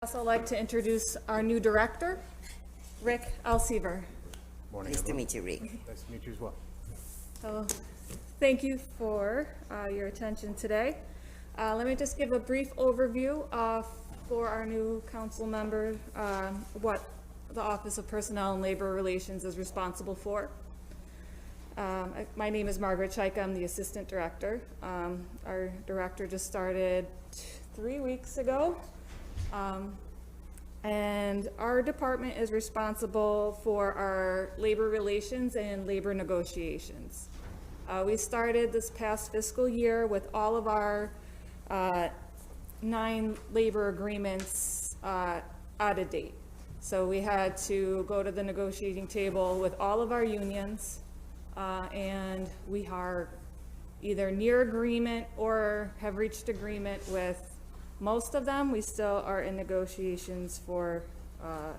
I'd also like to introduce our new director, Rick Alsever. Morning, Nice to everyone. meet you, Rick. Nice to meet you as well. So, thank you for your attention today. Let me just give a brief overview for our new council member, what the Office of Personnel and Labor Relations is responsible for. My name is Margaret Chaika. I'm the Assistant Director. Our director just started 3 weeks ago. And our department is responsible for our labor relations and labor negotiations. We started this past fiscal year with all of our 9 labor agreements out of date. So we had to go to the negotiating table with all of our unions, and we are either near agreement or have reached agreement with most of them. We still are in negotiations for, I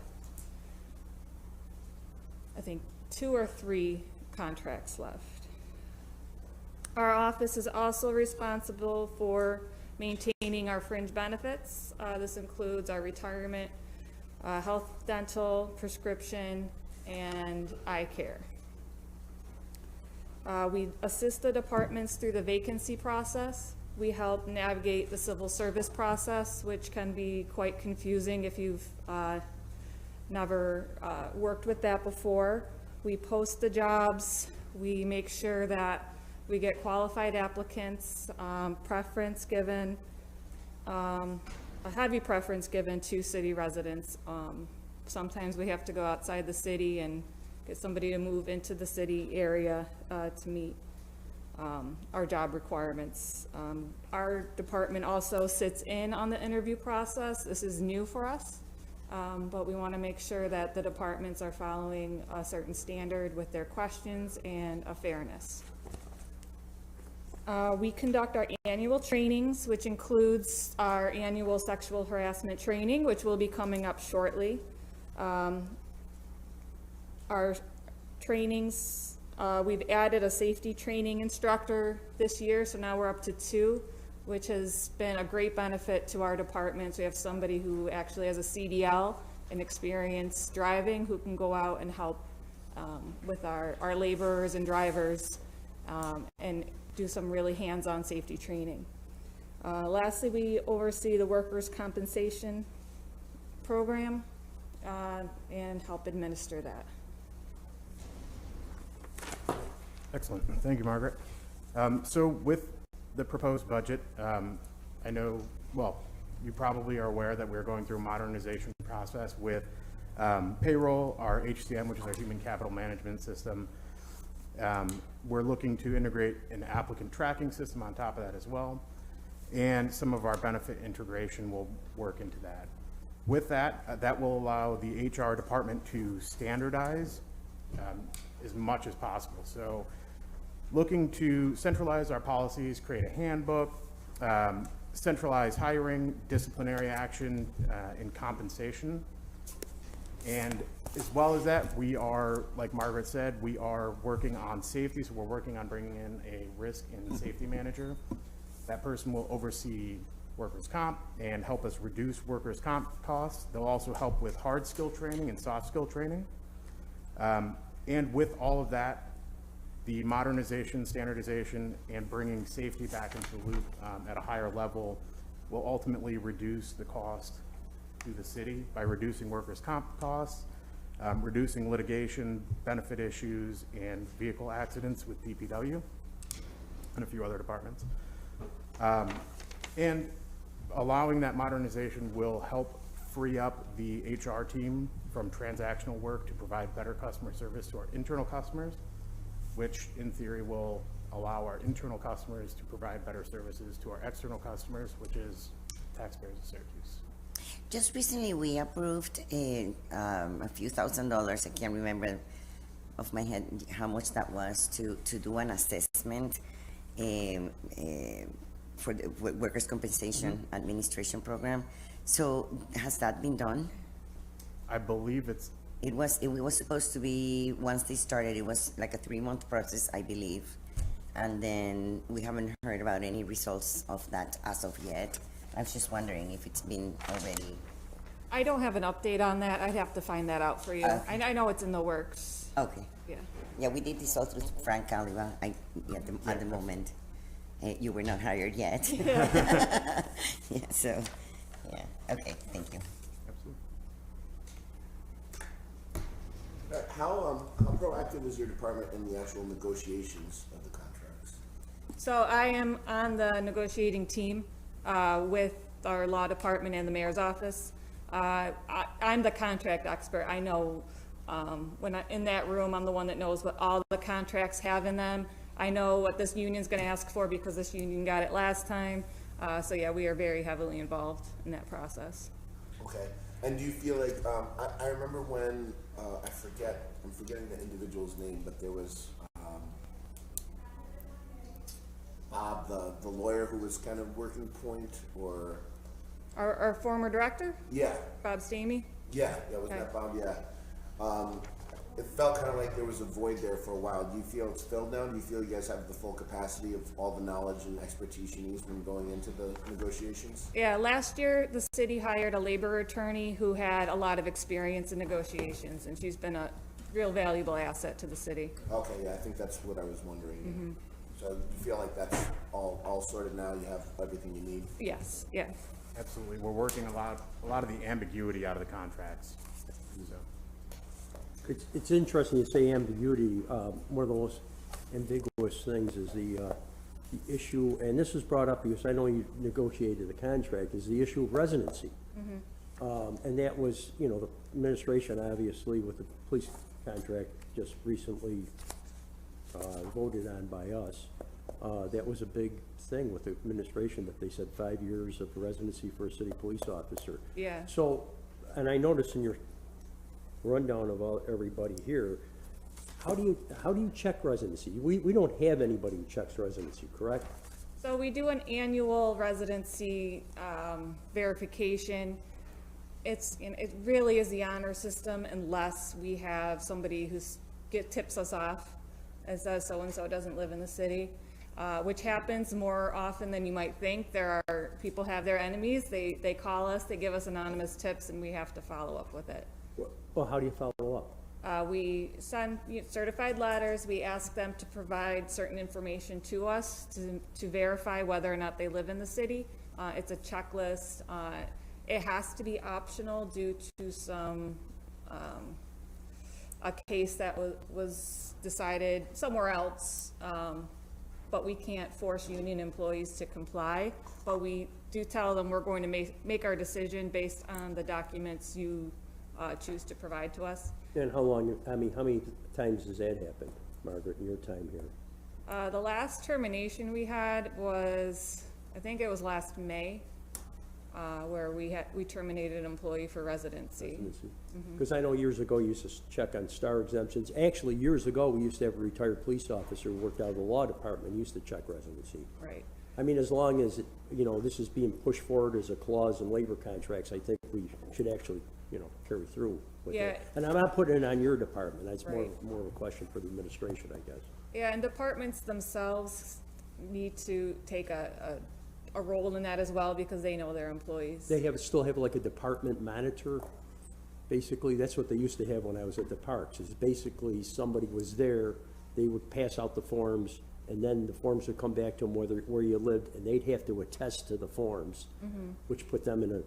think, 2 or 3 contracts left. Our office is also responsible for maintaining our fringe benefits. This includes our retirement, health, dental, prescription, and eye care. We assist the departments through the vacancy process. We help navigate the civil service process, which can be quite confusing if you've never worked with that before. We post the jobs. We make sure that we get qualified applicants, preference given, a heavy preference given to city residents. Sometimes we have to go outside the city and get somebody to move into the city area to meet our job requirements. Our department also sits in on the interview process. This is new for us, but we want to make sure that the departments are following a certain standard with their questions and a fairness. We conduct our annual trainings, which includes our annual sexual harassment training, which will be coming up shortly. Our trainings, we've added a safety training instructor this year, so now we're up to 2, which has been a great benefit to our departments. We have somebody who actually has a CDL and experience driving who can go out and help with our laborers and drivers and do some really hands-on safety training. Lastly, we oversee the workers' compensation program and help administer that. Excellent. Thank you, Margaret. So with the proposed budget, I know, well, you probably are aware that we're going through a modernization process with payroll, our HCM, which is our human capital management system. We're looking to integrate an applicant tracking system on top of that as well. And some of our benefit integration will work into that. With that, that will allow the HR department to standardize as much as possible. So looking to centralize our policies, create a handbook, centralize hiring, disciplinary action, and compensation. And as well as that, we are, like Margaret said, we are working on safety. So we're working on bringing in a risk and safety manager. That person will oversee workers' comp and help us reduce workers' comp costs. They'll also help with hard skill training and soft skill training. And with all of that, the modernization, standardization, and bringing safety back into the loop at a higher level will ultimately reduce the cost to the city by reducing workers' comp costs, reducing litigation, benefit issues, and vehicle accidents with DPW and a few other departments. And allowing that modernization will help free up the HR team from transactional work to provide better customer service to our internal customers, which in theory will allow our internal customers to provide better services to our external customers, which is taxpayers of Syracuse. Just recently, we approved a few $1,000s. I can't remember off my head how much that was to do an assessment for the workers' compensation administration program. So has that been done? I believe It was supposed to be, once they started, it was like a 3-month process, I believe. And then we haven't heard about any results of that as of yet. I was just wondering if it's been already I don't have an update on that. I'd have to find that out for you. I know it's in the works. Okay. Yeah. Yeah, we did this all through Frank Oliva, at the moment. You were not hired yet. Yeah, so, yeah, okay, thank you. Absolutely. How proactive is your department in the actual negotiations of the contracts? So I am on the negotiating team with our law department and the mayor's office. I'm the contract expert. I know when I'm in that room, I'm the one that knows what all the contracts have in them. I know what this union's going to ask for because this union got it last time. So yeah, we are very heavily involved in that process. Okay. And do you feel like, I remember when, I'm forgetting the individual's name, but there was Bob, the lawyer who was kind of working point, or? Our former director, Yeah, Bob Stamey. wasn't that Bob? Yeah. It felt kind of like there was a void there for a while. Do you feel it's filled now? Do you feel you guys have the full capacity of all the knowledge and expertise you need when going into the negotiations? Yeah, last year the city hired a labor attorney who had a lot of experience in negotiations, and she's been a real valuable asset to the city. Okay, yeah, I think that's what I was wondering. So you feel like that's all sorted now? You have everything you need? Yes, yeah. Absolutely. We're working a lot of the ambiguity out of the contracts. So, It's interesting you say ambiguity. One of the most ambiguous things is the issue, and this was brought up because I know you negotiated the contract, is the issue of residency. And that was, the administration, obviously, with the police contract just recently voted on by us. That was a big thing with the administration, that they said 5 years of residency for a city police officer. Yeah. So, and I noticed in your rundown of everybody here, how do you check residency? We don't have anybody who checks residency, correct? So we do an annual residency verification. It really is the honor system unless we have somebody tips us off and says so-and-so doesn't live in the city, which happens more often than you might think. People have their enemies. They call us, they give us anonymous tips, and we have to follow up with it. Well, how do you follow up? We send certified letters. We ask them to provide certain information to us to verify whether or not they live in the city. It's a checklist. It has to be optional due to a case that was decided somewhere else, but we can't force union employees to comply. But we do tell them we're going to make our decision based on the documents you choose to provide to us. And how many times has that happened, Margaret, in your time here? The last termination we had was, I think it was last May, where we terminated an employee for residency. Because I know years ago you used to check on star exemptions. Actually, years ago, we used to have a retired police officer who worked out of the law department, used to check residency. Right. I mean, as long as, this is being pushed forward as a clause in labor contracts, I think we should actually, carry through with Yeah. it. And I'm not putting it on your department. That's Right. more of a question for the administration, I guess. Yeah, and departments themselves need to take a role in that as well because they know their employees. They still have like a department monitor, basically. That's what they used to have when I was at the parks, is basically somebody was there, they would pass out the forms, and then the forms would come back to them where you lived, and they'd have to attest to the forms, which put them in a,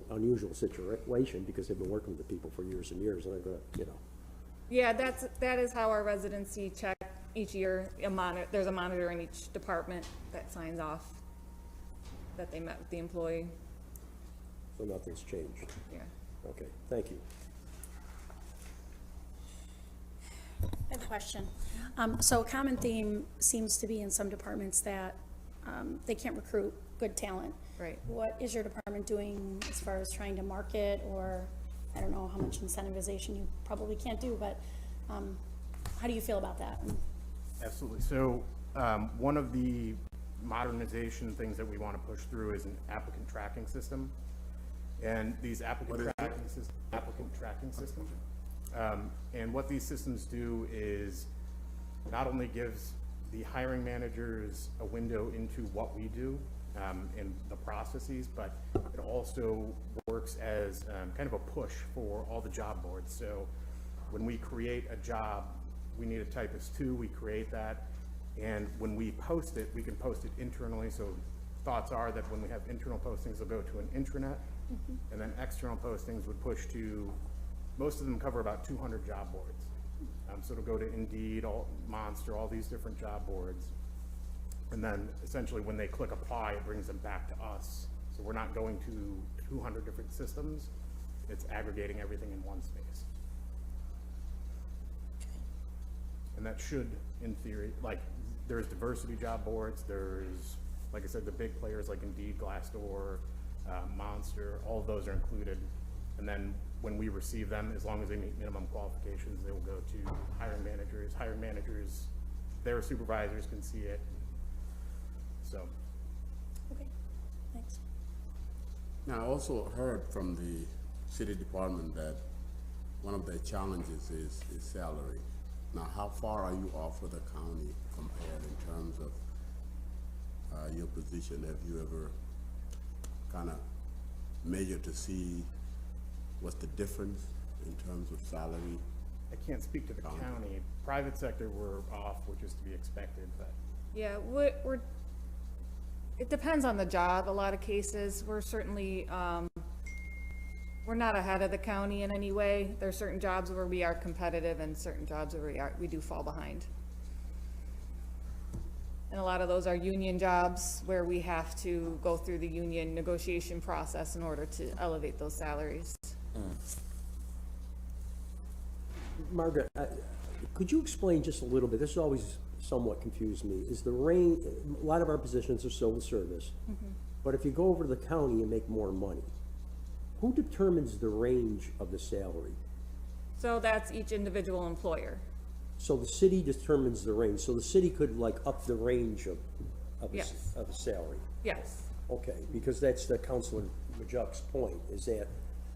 unusual situation because they've been working with the people for years and years, and they're gonna, Yeah, that is how our residency check each year. There's a monitor in each department that signs off that they met with the employee. so nothing's changed. Yeah. Okay, thank you. I have a question. So a common theme seems to be in some departments that they can't recruit good talent. Right. What is your department doing as far as trying to market, or I don't know how much incentivization you probably can't do, but how do you feel about that? absolutely. So one of the modernization things that we want to push through is an applicant tracking system. And these applicant tracking systems. And what these systems do is not only gives the hiring managers a window into what we do, in the processes, but it also works as kind of a push for all the job boards. So when we create a job, we need a typist 2, we create that, and when we post it, we can post it internally. So thoughts are that when we have internal postings, they'll go to an intranet, and then external postings would push to, most of them cover about 200 job boards. So it'll go to Indeed, Monster, all these different job boards. And then essentially when they click apply, it brings them back to us. So we're not going to 200 different systems. It's aggregating everything in one space. And that should, in theory, like, there's diversity job boards, there's, like I said, the big players like Indeed, Glassdoor, Monster, all of those are included. And then when we receive them, as long as they meet minimum qualifications, they will go to hiring managers. Hiring managers, their supervisors can see it. So, Okay, thanks. Now, I also heard from the city department that one of their challenges is salary. Now, how far are you off with the county compared in terms of your position? Have you ever kind of measured to see what's the difference in terms of salary? I can't speak to the county. Private sector, we're off, which is to be expected, but Yeah, it depends on the job. A lot of cases, we're certainly, we're not ahead of the county in any way. There are certain jobs where we are competitive and certain jobs where we do fall behind. And a lot of those are union jobs where we have to go through the union negotiation process in order to elevate those salaries. Margaret, could you explain just a little bit, this has always somewhat confused me, is the range, a lot of our positions are civil service, but if you go over to the county and make more money, who determines the range of the salary? So that's each individual employer. So the city determines the range, so the city could like up the range of Yes. a salary? Yes. Okay, because that's the Councilor Majuk's point, is that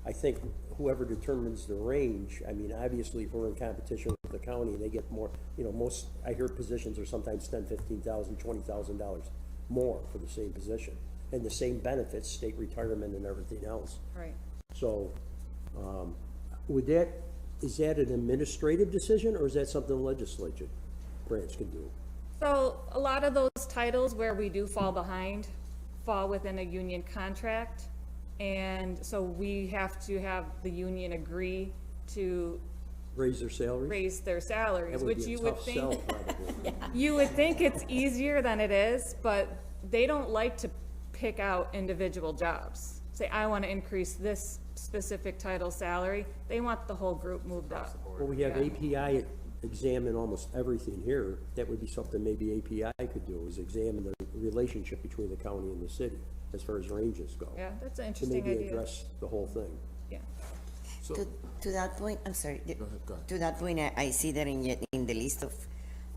I think whoever determines the range, I mean, obviously, if we're in competition with the county, they get more, you know, most, I hear positions are sometimes $10,000, $15,000, $20,000 more for the same position, and the same benefits, state retirement and everything else. Right. So, is that an administrative decision, or is that something the legislature branch can do? So a lot of those titles where we do fall behind fall within a union contract. And so we have to have the union agree to Raise their salaries? raise their salaries, That would which be a you would tough sell, think, probably. you would think it's easier than it is, but they don't like to pick out individual jobs. Say, I want to increase this specific title salary. They want the whole group moved up. Well, we have Yeah. API examine almost everything here. That would be something maybe API could do, is examine the relationship between the county and the city as far as ranges go. Yeah, that's an To interesting maybe idea. address the whole thing. Yeah. So, To that point, I'm sorry. Go ahead. To that point, I see that in the list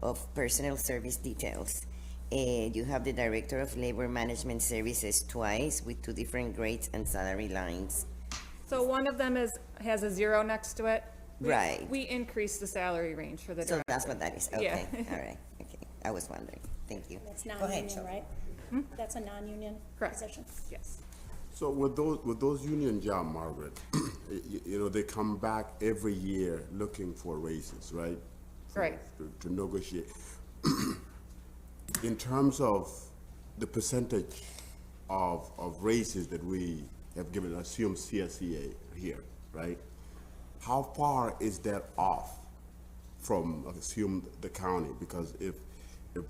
of personnel service details, you have the Director of Labor Management Services twice with 2 different grades and salary lines. So one of them has a 0 next to it. Right. We increased the salary range for the So director. that's what that is. Yeah. Okay, all right, okay. I was wondering. Thank you. That's Go ahead, non-union, Sean. right? That's a non-union Correct. position. Yes. so with those union job, Margaret, you know, they come back every year looking for raises, right? Right. To negotiate. In terms of the percentage of raises that we have given, assume CSEA here, right? How far is that off from, assume, the county? Because if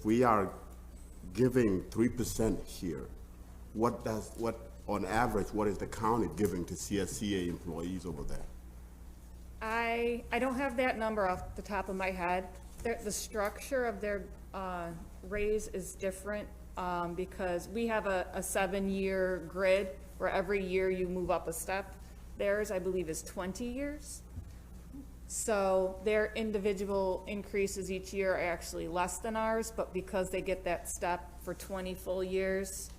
we are giving 3% here, what on average, what is the county giving to CSCA employees over there? I don't have that number off the top of my head. The structure of their raise is different because we have a 7-year grid where every year you move up a step. Theirs, I believe, is 20 years. So their individual increases each year are actually less than ours, but because they get that step for 20 full years,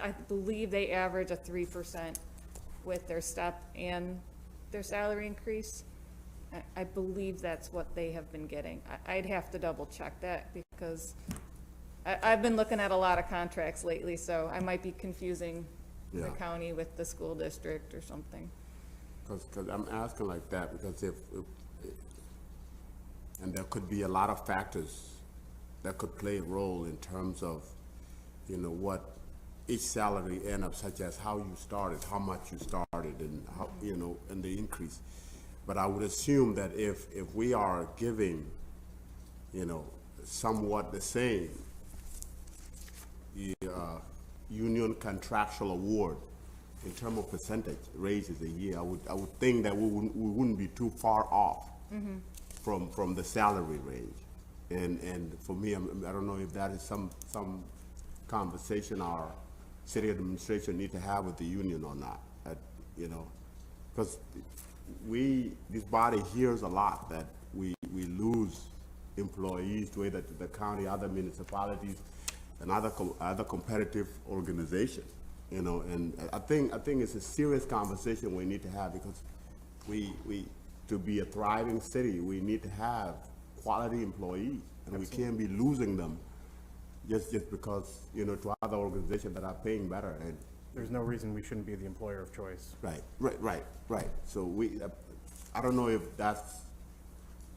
I believe they average a 3% with their step and their salary increase. I believe that's what they have been getting. I'd have to double check that because I've been looking at a lot of contracts lately, so I might be confusing the Yeah. county with the school district or something. Because I'm asking like that, because if, and there could be a lot of factors that could play a role in terms of, what each salary end up, such as how you started, how much you started, and how, and the increase. But I would assume that if we are giving, somewhat the same, union contractual award in terms of percentage raises a year, I would think that we wouldn't be too far off from the salary range. And for me, I don't know if that is some conversation our city administration need to have with the union or not, because this body hears a lot that we lose employees to either the county, other municipalities, and other competitive organizations, and I think it's a serious conversation we need to have, because we to be a thriving city, we need to have quality employees, and we can't be losing them just because, to other organizations that are paying better. And There's no reason we shouldn't be the employer of choice. right. So I don't know if that's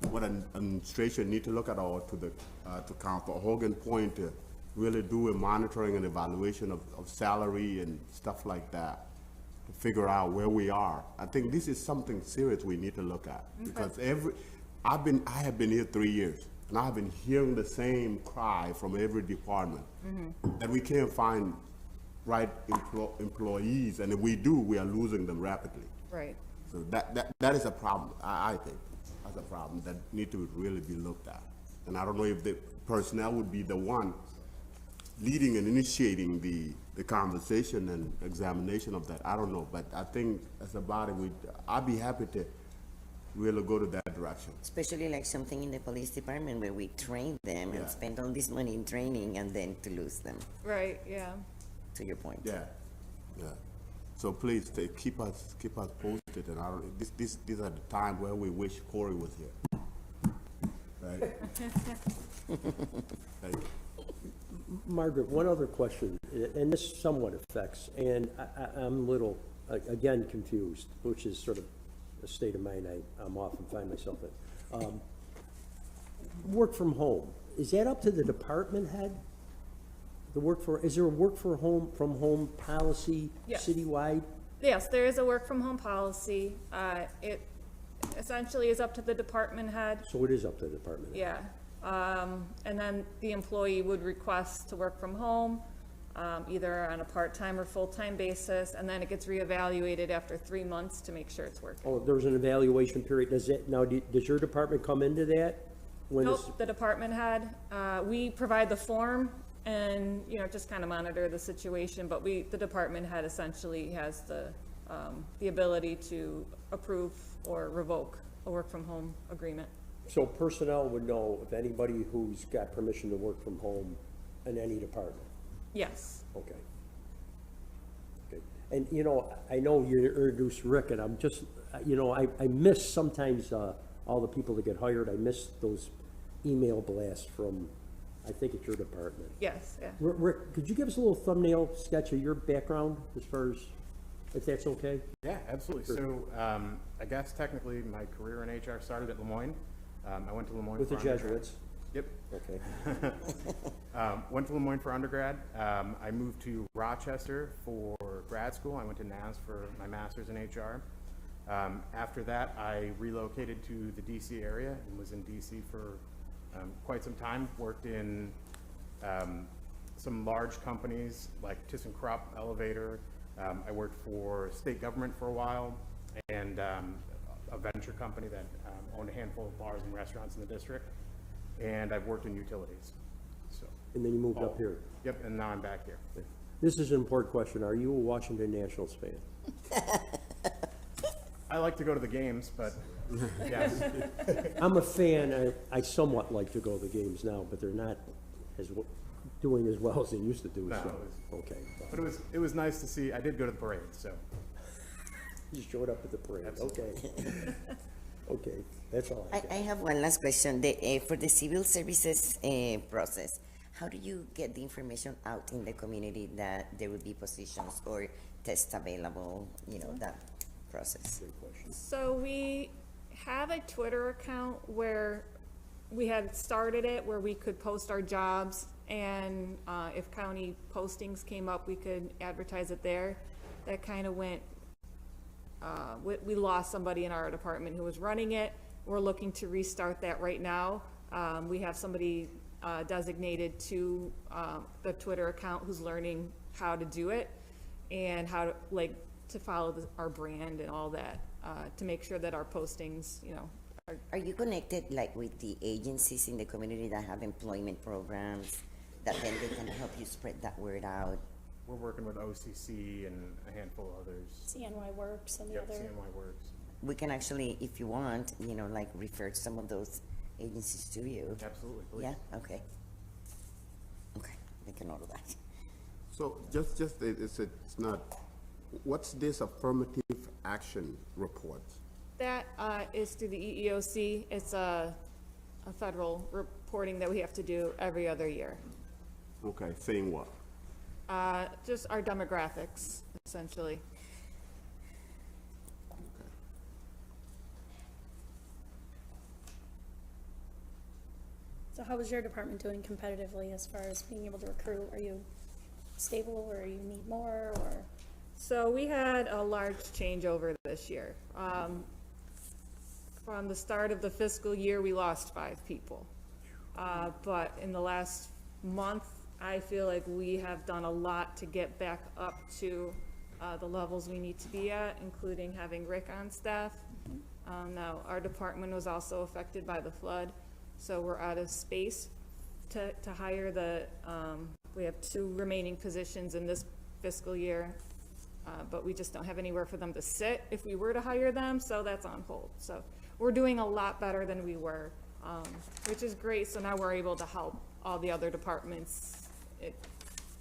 what an administration need to look at, or to Council Hogan's point, to really do a monitoring and evaluation of salary and stuff like that, to figure out where we are. I think this is something serious we need to look at, because I have been here 3 years, and I have been hearing the same cry from every department that we can't find right employees, and if we do, we are losing them rapidly. Right. So that is a problem. I think that's a problem that need to really be looked at. And I don't know if the personnel would be the one leading and initiating the conversation and examination of that. I don't know, but I think as a body, I'd be happy to really go to that direction. Especially like something in the police department where we train them Yeah. and spend all this money in training and then to lose them, Right, yeah. to your point. Yeah. So please keep us posted, and these are the time where we wish Corey was here. Right? Thank you. Margaret, one other question, and this somewhat affects, and I'm a little, again, confused, which is sort of a state of mind I'm often find myself in. Work from home, is that up to the department head? Is there a work from home policy Yes. citywide? Yes, there is a work from home policy. It essentially is up to the department head. So it is up to the department head? Yeah. And then the employee would request to work from home, either on a part-time or full-time basis, and then it gets reevaluated after 3 months to make sure it's working. Oh, there's an evaluation period, does your department come into that? When it's- Nope, the department head, we provide the form and, just kind of monitor the situation, but the department head essentially has the ability to approve or revoke a work from home agreement. So personnel would know if anybody who's got permission to work from home in any department? Yes. Okay. Okay. And, I know you introduced Rick, and I'm just, I miss sometimes all the people that get hired. I miss those email blasts from, I think it's your department. Yes, yeah. Rick, could you give us a little thumbnail sketch of your background as far as, if that's okay? Yeah, absolutely. So, I guess technically my career in HR started at Lemoyne. I went to Lemoyne With the for undergrad. Jesuits? Yep. Okay. Went to Lemoyne for undergrad. I moved to Rochester for grad school. I went to NAS for my master's in HR. After that, I relocated to the DC area and was in DC for quite some time. Worked in some large companies like ThyssenKrupp Elevator. I worked for state government for a while, and a venture company that owned a handful of bars and restaurants in the district. And I've worked in utilities. So. And then you moved up here? Yep, and now I'm back here. This is an important question. Are you a Washington Nationals fan? I like to go to the games, but yes. I'm a fan. I somewhat like to go to the games now, but they're not doing as well as they used to do. No, So, okay. But it was nice to see. I did go to the parade, so. You showed up at the parade. Absolutely. Okay. Okay, that's all I I got. have one last question. For the civil services process, How do you get the information out in the community that there will be positions or tests available, that process? So we have a Twitter account where we had started it, where we could post our jobs, and if county postings came up, we could advertise it there. That kind of went, we lost somebody in our department who was running it. We're looking to restart that right now. We have somebody designated to the Twitter account who's learning how to do it and how to follow our brand and all that, to make sure that our postings, Are you connected with the agencies in the community that have employment programs that then they can help you spread that word out? We're working with OCC and a handful of others. CNY Works and the Yep, other. CNY works. We can actually, if you want, refer some of those agencies to you. Absolutely, please. Yeah, okay. Okay, make a note of that. So it's not, what's this affirmative action report? that is through the EEOC. It's a federal reporting that we have to do every other year. Okay, saying what? Just our demographics, essentially. So how is your department doing competitively as far as being able to recruit? Are you stable, or you need more, or? So we had a large changeover this year. From the start of the fiscal year, we lost 5 people. But in the last month, I feel like we have done a lot to get back up to the levels we need to be at, including having Rick on staff. Now, our department was also affected by the flood, so we're out of space to hire we have 2 remaining positions in this fiscal year, but we just don't have anywhere for them to sit if we were to hire them, so that's on hold. So we're doing a lot better than we were, which is great. So now we're able to help all the other departments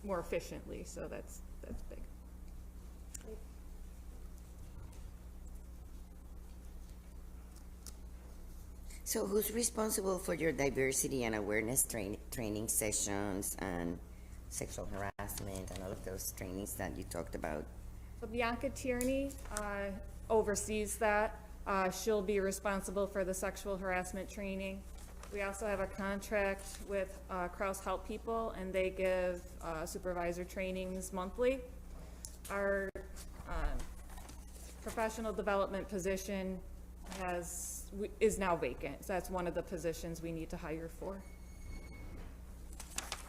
more efficiently, so that's big. So who's responsible for your diversity and awareness training sessions and sexual harassment and all of those trainings that you talked about? So Bianca Tierney oversees that. She'll be responsible for the sexual harassment training. We also have a contract with Crouse Help People, and they give supervisor trainings monthly. Our professional development position is now vacant, so that's one of the positions we need to hire for.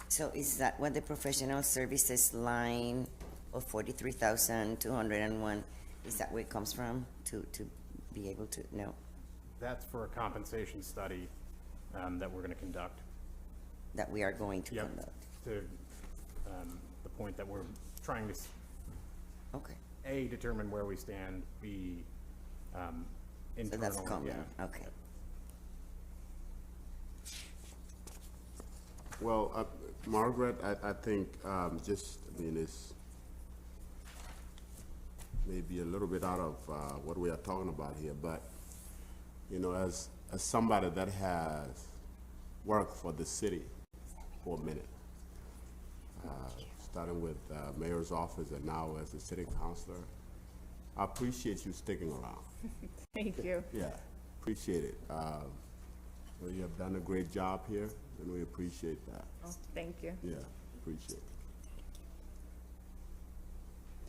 So is that what the professional services line of 43,201, is that where it comes from, to be able to know? That's for a compensation study that we're going to conduct. That we are going to Yep. conduct? To the point that we're trying to, Okay, A, determine where we stand, B, so internal. that's common, Yeah. okay. Well, Margaret, I think it's maybe a little bit out of what we are talking about here, but, as somebody that has worked for the city for a minute, starting with mayor's office and now as a city councilor, I appreciate you sticking around. Thank you. Yeah, appreciate it. Well, you have done a great job here, and we appreciate that. Oh, thank you. Yeah, appreciate it.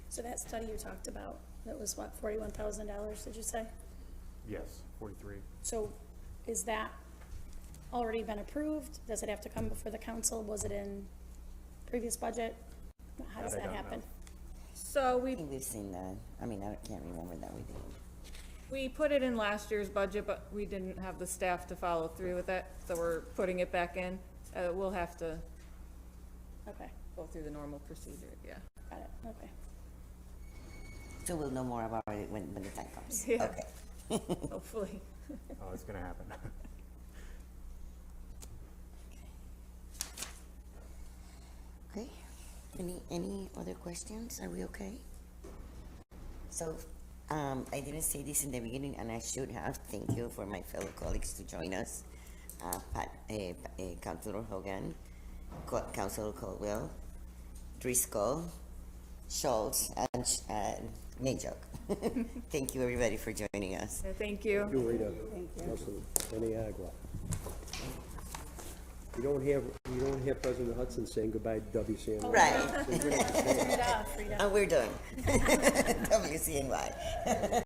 So that study you talked about, that was what, $41,000, did you say? Yes, 43. So is that already been approved? Does it have to come before the council? Was it in previous budget? How does That I that don't know. happen? So I think we've seen that. I mean, I can't remember that we did. we put it in last year's budget, but we didn't have the staff to follow through with it, so we're putting it back in. We'll have to Okay, go through the normal procedure, yeah. got it, okay. So we'll know more about it when the time comes. Yeah. Okay. Hopefully. Oh, it's going to happen. Okay, any other questions? Are we okay? So, I didn't say this in the beginning, and I should have. Thank you for my fellow colleagues to join us. Councilor Hogan, Councilor Caldwell, Driscoll, Schultz, and Majok. Thank you, everybody, for joining us. Thank you. You, Rita. Councilman Paniagua. You don't have President Hudson saying goodbye to WCNY. Right, Frida. and we're done. WCNY.